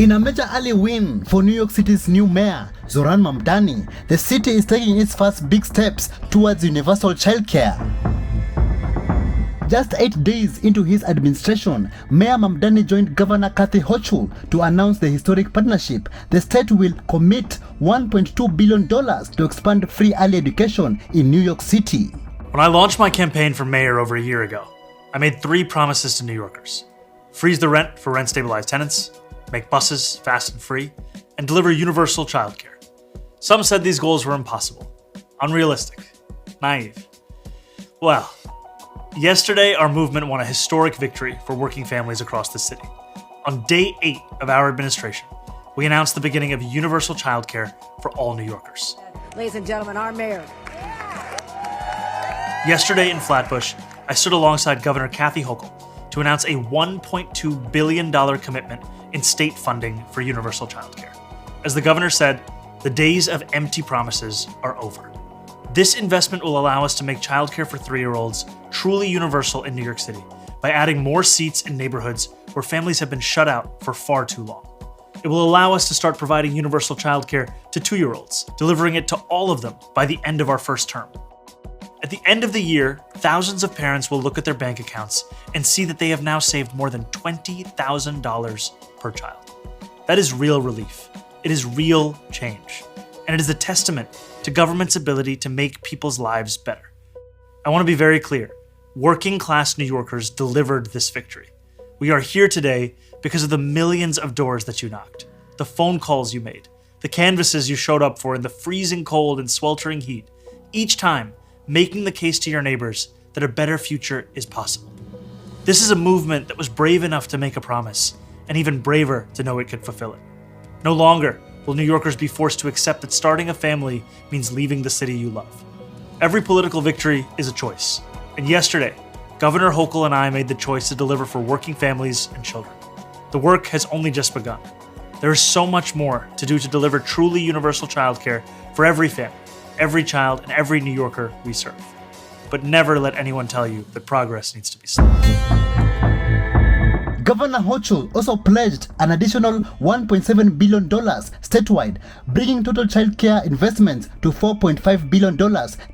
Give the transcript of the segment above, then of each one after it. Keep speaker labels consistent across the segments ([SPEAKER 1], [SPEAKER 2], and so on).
[SPEAKER 1] In a major early win for New York City's new mayor, Zoran Mamdani, the city is taking its first big steps towards universal childcare. Just 8 days into his administration, Mayor Mamdani joined Governor Hochul to announce the historic partnership. The state will commit $1.2 billion to expand free early education in New York City.
[SPEAKER 2] When I launched my campaign for mayor over a year ago, I made 3 promises to New Yorkers: freeze the rent for rent-stabilized tenants, make buses fast and free, and deliver universal childcare. Some said these goals were impossible, unrealistic, naive. Well, yesterday our movement won a historic victory for working families across the city. On day 8 of our administration, we announced the beginning of universal childcare for all New Yorkers.
[SPEAKER 3] Ladies and gentlemen, our mayor.
[SPEAKER 2] Yesterday in Flatbush, I stood alongside Governor Hochul to announce a $1.2 billion commitment in state funding for universal childcare. As the governor said, the days of empty promises are over. This investment will allow us to make childcare for 3-year-olds truly universal in New York City by adding more seats in neighborhoods where families have been shut out for far too long. It will allow us to start providing universal childcare to 2-year-olds, delivering it to all of them by the end of our first term. At the end of the year, thousands of parents will look at their bank accounts and see that they have now saved more than $20,000 per child. That is real relief. It is real change. And it is a testament to government's ability to make people's lives better. I want to be very clear. Working-class New Yorkers delivered this victory. We are here today because of the millions of doors that you knocked, the phone calls you made, the canvases you showed up for in the freezing cold and sweltering heat, each time making the case to your neighbors that a better future is possible. This is a movement that was brave enough to make a promise, and even braver to know it could fulfill it. No longer will New Yorkers be forced to accept that starting a family means leaving the city you love. Every political victory is a choice, and yesterday, Governor Hochul and I made the choice to deliver for working families and children. The work has only just begun. There is so much more to do to deliver truly universal childcare for every family, every child, and every New Yorker we serve. But never let anyone tell you that progress needs to be slow.
[SPEAKER 1] Governor Hochul also pledged an additional $1.7 billion statewide, bringing total childcare investments to $4.5 billion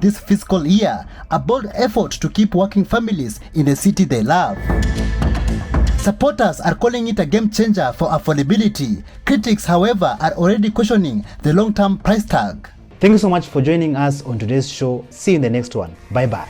[SPEAKER 1] this fiscal year, a bold effort to keep working families in the city they love. Supporters are calling it a game changer for affordability. Critics, however, are already questioning the long-term price tag.
[SPEAKER 4] Thank you so much for joining us on today's show. See you in the next one. Bye-bye.